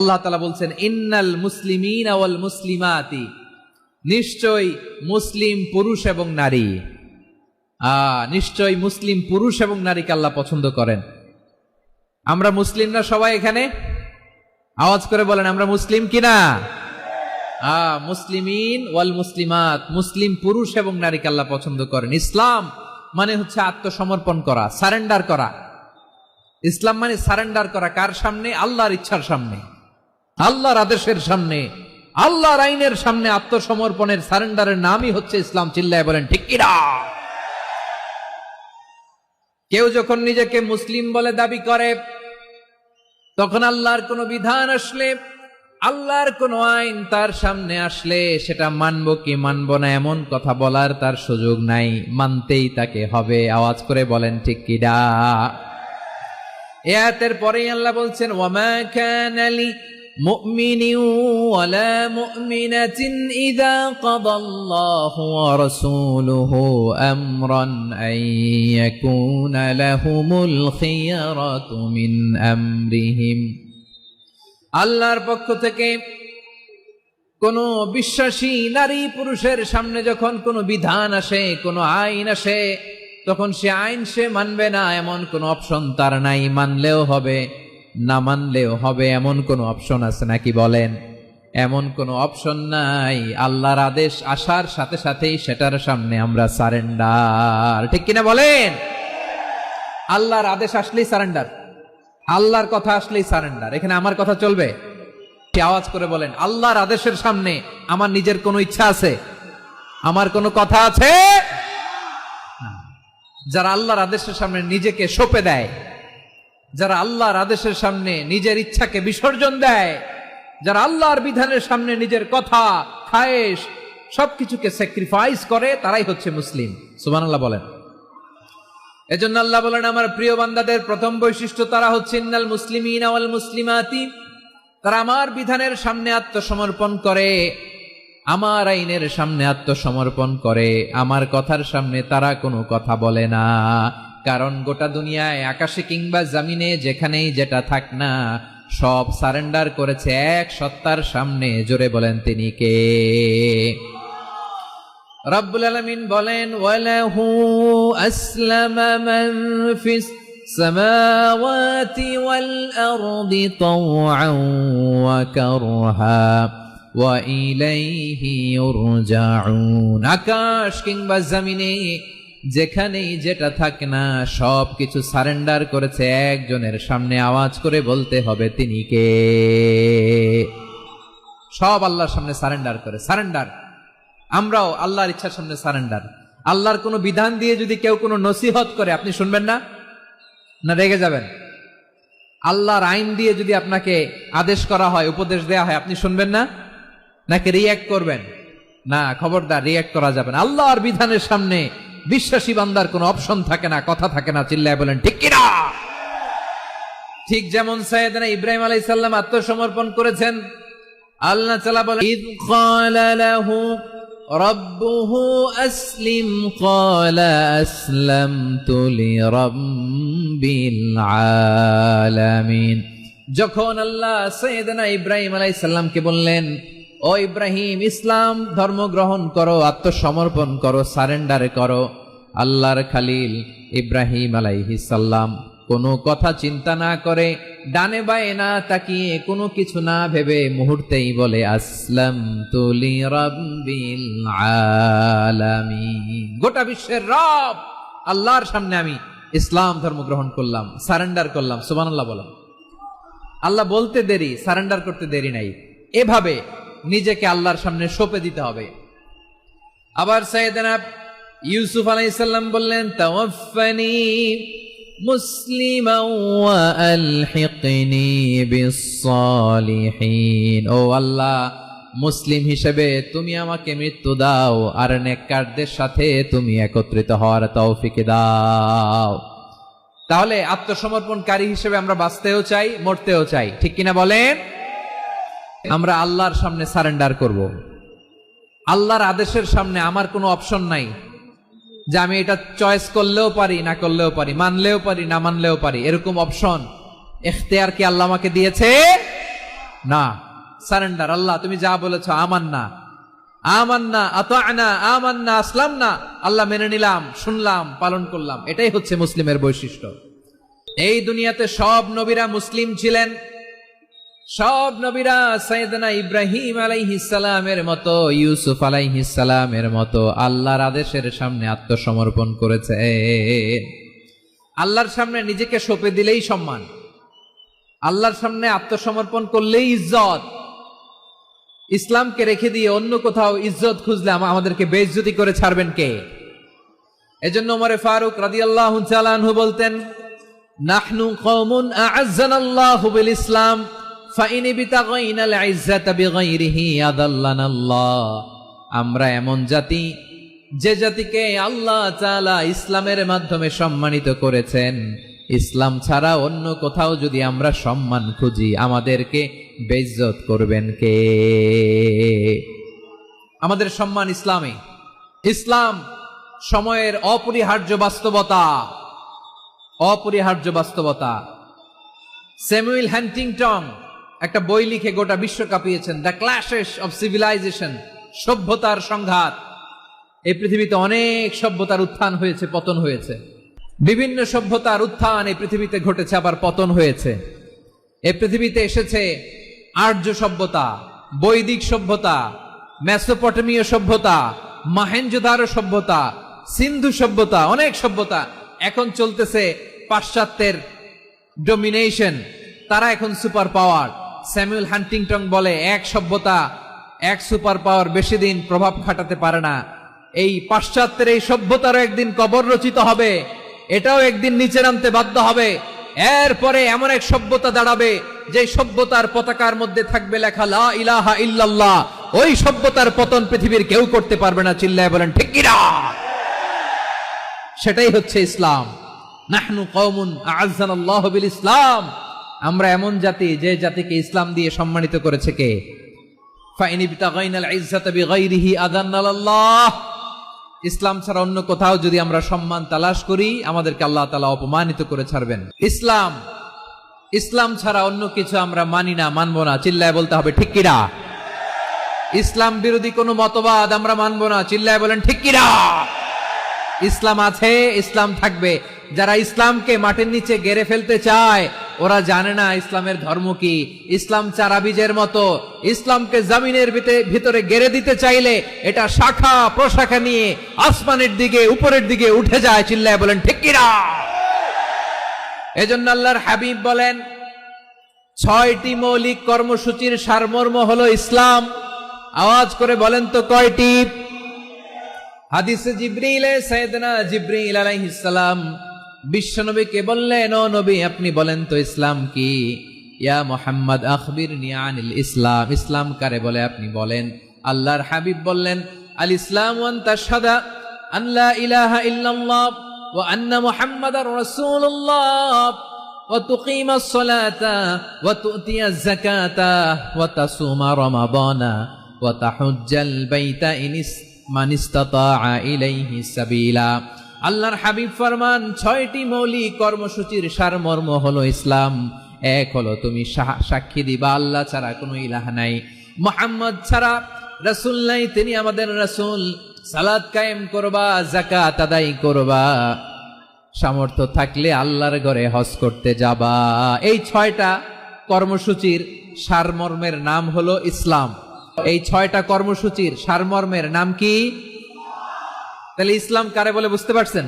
আল্লাহ তাআলা বলছেন ইন্নাল মুসলিমিনা ওয়াল মুসলিমাতি, নিশ্চয় মুসলিম পুরুষ এবং নারী, নিশ্চয় মুসলিম পুরুষ এবং নারীকে আল্লাহ পছন্দ করেন। আমরা মুসলিম না সবাই এখানে? আওয়াজ করে বলেন আমরা মুসলিম কিনা? মুসলিমিন ওয়াল মুসলিমাত, মুসলিম পুরুষ এবং নারীকে আল্লাহ পছন্দ করেন। ইসলাম মানে হচ্ছে আত্মসমর্পণ করা, সারেন্ডার করা। ইসলাম মানে সারেন্ডার করা কার সামনে? আল্লাহর ইচ্ছার সামনে, আল্লাহর আদেশের সামনে, আল্লাহর আইনের সামনে আত্মসমর্পণের সারেন্ডারের নামই হচ্ছে ইসলাম। চিল্লায় বলেন ঠিক কিনা? কেউ যখন নিজেকে মুসলিম বলে দাবি করে, তখন আল্লাহর কোন বিধান আসলে, আল্লাহর কোন আইন তার সামনে আসলে সেটা মানবো কি মানবো না এমন কথা বলার তার সুযোগ নাই, মানতেই তাকে হবে। আওয়াজ করে বলেন ঠিক কিনা? এই আয়াতের পরেই আল্লাহ বলছেন ওয়ামা কানা লি মুমিনিন ওয়ালা মুমিনাতিন ইযা কাদাল্লাহু ওয়া রাসূলুহু আমরান আন ইয়াকুনা লাহুমুল খিয়ারাতু মিন আমরিহিম। আল্লাহর পক্ষ থেকে কোন বিশ্বাসী নারী পুরুষের সামনে যখন কোনো বিধান আসে, কোনো আইন আসে, তখন সে আইন সে মানবে না এমন কোন অপশন তার নাই। মানলেও হবে, না মানলেও হবে, এমন কোন অপশন আছে নাকি বলেন? এমন কোন অপশন নাই। আল্লাহর আদেশ আসার সাথে সাথেই সেটার সামনে আমরা সারেন্ডার। ঠিক কিনা বলেন? আল্লাহর আদেশ আসলেই সারেন্ডার, আল্লাহর কথা আসলেই সারেন্ডার। এখানে আমার কথা চলবে? আওয়াজ করে বলেন আল্লাহর আদেশের সামনে আমার নিজের কোনো ইচ্ছা আছে? আমার কোনো কথা আছে? যারা আল্লাহর আদেশের সামনে নিজেকে সঁপে দেয়, যারা আল্লাহর আদেশের সামনে নিজের ইচ্ছাকে বিসর্জন দেয়, যারা আল্লাহর বিধানের সামনে নিজের কথা, খায়েশ সবকিছুকে স্যাক্রিফাইস করে, তারাই হচ্ছে মুসলিম। সুবহানাল্লাহ বলেন। এজন্য আল্লাহ বলেন আমার প্রিয় বান্দাদের প্রথম বৈশিষ্ট্য তারা হচ্ছে ইন্নাল মুসলিমিনা ওয়াল মুসলিমাতি, তারা আমার বিধানের সামনে আত্মসমর্পণ করে, আমার আইনের সামনে আত্মসমর্পণ করে, আমার কথার সামনে তারা কোনো কথা বলে না। কারণ গোটা দুনিয়ায় আকাশে কিংবা জমিনে যেখানেই যেটা থাক না, সব সারেন্ডার করেছে এক সত্তার সামনে। জোরে বলেন তিনি কে? রব্বুল আলামিন বলেন ওয়ালাহু আসলামা মান ফিস সামাওয়াতি ওয়াল আরদি তাওআন ওয়া কারহা ওয়া ইলাইহি ইউরজাউন। আকাশ কিংবা জমিনে যেখানেই যেটা থাকে না, সব কিছু সারেন্ডার করেছে একজনের সামনে। আওয়াজ করে বলতে হবে তিনি কে? সব আল্লাহর সামনে সারেন্ডার করে। সারেন্ডার। আমরাও আল্লাহর ইচ্ছার সামনে সারেন্ডার। আল্লাহর কোনো বিধান দিয়ে যদি কেউ কোনো নসিহত করে, আপনি শুনবেন না? না রেগে যাবেন? আল্লাহর আইন দিয়ে যদি আপনাকে আদেশ করা হয়, উপদেশ দেয়া হয়, আপনি শুনবেন না? নাকি রিঅ্যাক্ট করবেন? না, খবরদার, রিঅ্যাক্ট করা যাবে না। আল্লাহর বিধানের সামনে বিশ্বাসী বান্দার কোনো অপশন থাকে না, কথা থাকে না। চিল্লায় বলেন ঠিক কিনা? ঠিক যেমন সাইয়েদনা ইব্রাহিম আলাইহিস সালাম আত্মসমর্পণ করেছেন। আল্লাহ তাআলা বলেন ইয ক্বালা লাহু রাব্বুহু আসলিম ক্বালা আসলামতু লিরাব্বিল আলামিন। যখন আল্লাহ সাইয়েদনা ইব্রাহিম আলাইহিস সালামকে বললেন ও ইব্রাহিম, ইসলাম ধর্ম গ্রহণ করো, আত্মসমর্পণ করো, সারেন্ডার করো, আল্লাহর খালিল ইব্রাহিম আলাইহিস সালাম কোনো কথা চিন্তা না করে, ডানে বায়ে না তাকিয়ে, কোনো কিছু না ভেবে মুহূর্তেই বলে আসলামতু লিরাব্বিল আলামিন। গোটা বিশ্বের রব আল্লাহর সামনে আমি ইসলাম ধর্ম গ্রহণ করলাম, সারেন্ডার করলাম। সুবহানাল্লাহ বলেন। আল্লাহ বলতে দেরি, সারেন্ডার করতে দেরি নাই। এভাবে নিজেকে আল্লাহর সামনে সঁপে দিতে হবে। আবার সাইয়েদনা ইউসুফ আলাইহিস সালাম বললেন তাওয়াফফানি মুসলিমান ওয়া আলহিকনি বিস-সালিহিন। ও আল্লাহ, মুসলিম হিসেবে তুমি আমাকে মৃত্যু দাও, আর নেককারদের সাথে তুমি একত্রিত হওয়ার তৌফিক দাও। তাহলে আত্মসমর্পণকারী হিসেবে আমরা বাঁচতেও চাই, মরতেও চাই। ঠিক কিনা বলেন? আমরা আল্লাহর সামনে সারেন্ডার করব। আল্লাহর আদেশের সামনে আমার কোনো অপশন নাই যে আমি এটা চয়েস করলেও পারি, না করলেও পারি, মানলেও পারি, না মানলেও পারি। এরকম অপশন, ইখতিয়ার কি আল্লাহ আমাকে দিয়েছে? না, সারেন্ডার। আল্লাহ তুমি যা বলেছো, আমান্না আমান্না আতা'না আমান্না আসলামনা, আল্লাহ মেনে নিলাম, শুনলাম, পালন করলাম। এটাই হচ্ছে মুসলিমের বৈশিষ্ট্য। এই দুনিয়াতে সব নবীরা মুসলিম ছিলেন। সব নবীরা সাইয়েদনা ইব্রাহিম আলাইহিস সালামের মতো, ইউসুফ আলাইহিস সালামের মতো আল্লাহর আদেশের সামনে আত্মসমর্পণ করেছে। আল্লাহর সামনে নিজেকে সঁপে দিলেই সম্মান, আল্লাহর সামনে আত্মসমর্পণ করলেই ইজ্জত। ইসলামকে রেখে দিয়ে অন্য কোথাও ইজ্জত খুঁজলে আমাদেরকে বেইজ্জতি করে ছাড়বেন কে? এজন্য ওমর ফারুক রাদিয়াল্লাহু তাআলা আনহু বলতেন, নাহনু কওমুন আ'আজ্জানাল্লাহু বিল ইসলাম ফাইন বিতাগাইনাল ইজ্জাতা বিগাইরিহি আদাল্লানাল্লাহ। আমরা এমন জাতি, যে জাতিকে আল্লাহ তাআলা ইসলামের মাধ্যমে সম্মানিত করেছেন। ইসলাম ছাড়া অন্য কোথাও যদি আমরা সম্মান খুঁজি, আমাদেরকে বেইজ্জত করবেন কে? আমাদের সম্মান ইসলামে। ইসলাম সময়ের অপরিহার্য বাস্তবতা, অপরিহার্য বাস্তবতা। স্যামুয়েল হ্যান্টিংটন একটা বই লিখে গোটা বিশ্ব কাঁপিয়েছেন, দ্য ক্ল্যাশেস অফ সিভিলাইজেশন, সভ্যতার সংঘাত। এই পৃথিবীতে অনেক সভ্যতার উত্থান হয়েছে, পতন হয়েছে। বিভিন্ন সভ্যতার উত্থান এই পৃথিবীতে ঘটেছে, আবার পতন হয়েছে। এই পৃথিবীতে এসেছে আর্য সভ্যতা, বৈদিক সভ্যতা, মেসোপটেমীয় সভ্যতা, মহেঞ্জোদারো সভ্যতা, সিন্ধু সভ্যতা, অনেক সভ্যতা। এখন চলতেছে পাশ্চাত্যের ডোমিনেশন, তারা এখন সুপার পাওয়ার। স্যামুয়েল হান্টিংটন বলে, এক সভ্যতা, এক সুপার পাওয়ার বেশি দিন প্রভাব খাটাতে পারে না। এই পাশ্চাত্যের এই সভ্যতারও একদিন কবর রচিত হবে, এটাও একদিন নিচে নামতে বাধ্য হবে। এরপরে এমন এক সভ্যতা দাঁড়াবে, যে সভ্যতার পতাকার মধ্যে থাকবে লেখা লা ইলাহা ইল্লাল্লাহ। ওই সভ্যতার পতন পৃথিবীর কেউ করতে পারবে না। চিল্লায় বলেন ঠিক কিনা? সেটাই হচ্ছে ইসলাম। নাহনু কওমুন আ'আজ্জানাল্লাহু বিল ইসলাম। আমরা এমন জাতি, যে জাতিকে ইসলাম দিয়ে সম্মানিত করেছে কে? ফাইন বিতাগাইনাল ইজ্জাতা বিগাইরিহি আদান্নাল্লাহ। ইসলাম ছাড়া অন্য কোথাও যদি আমরা সম্মান তালাশ করি, আমাদেরকে আল্লাহ তাআলা অপমানিত করে ছাড়বেন। ইসলাম, ইসলাম ছাড়া অন্য কিছু আমরা মানি না, মানবো না। চিল্লায় বলতে হবে ঠিক কিনা? ইসলাম বিরোধী কোনো মতবাদ আমরা মানবো না। চিল্লায় বলেন ঠিক কিনা? ইসলাম আছে, ইসলাম থাকবে। যারা ইসলামকে মাটির নিচে গেড়ে ফেলতে চায়, ওরা জানে না ইসলামের ধর্ম কি। ইসলাম চারা বীজের মতো, ইসলামকে জমিনের ভিতরে গেড়ে দিতে চাইলে এটা শাখা প্রশাখা নিয়ে আসমানের দিকে, উপরের দিকে উঠে যায়। চিল্লায় বলেন ঠিক কিনা? এজন্য আল্লাহর হাবিব বলেন, 6টি মৌলিক কর্মসূচির সারমর্ম হলো ইসলাম। আওয়াজ করে বলেন তো কয়টি? হাদিসে জিবরিলে সাইয়েদনা জিবরিল আলাইহিস সালাম বিশ্বনবীকে বললেন, ও নবী আপনি বলেন তো ইসলাম কি? ইয়া মুহাম্মদ আখবিরনি আনিল ইসলাম। ইসলাম কারে বলে আপনি বলেন। আল্লাহর হাবিব বললেন, আল ইসলাম আন তাশহাদা আন লা ইলাহা ইল্লাল্লাহ ওয়া আন্না মুহাম্মাদার রাসূলুল্লাহ ওয়া তুকিমাস সালাতা ওয়া তুতিয়াজ যাকাতা ওয়া তাসুমা রমাদানা ওয়া তাহুজ্জাল বাইতা মান ইসতাতাআ ইলাইহি সাবিলা। আল্লাহর হাবিব ফরমান, 6টি মৌলিক কর্মসূচির সারমর্ম হলো ইসলাম। এক হলো তুমি সাক্ষী দিবা আল্লাহ ছাড়া কোনো ইলাহ নাই, মুহাম্মদ ছাড়া রাসূল নাই, তিনি আমাদের রাসূল। সালাত কায়েম করবা, যাকাত আদায় করবা, সামর্থ্য থাকলে আল্লাহর ঘরে হজ করতে যাবা। এই 6টা কর্মসূচির সারমর্মের নাম হলো ইসলাম। এই 6টা কর্মসূচির সারমর্মের নাম কি? তাহলে ইসলাম কারে বলে বুঝতে পারছেন?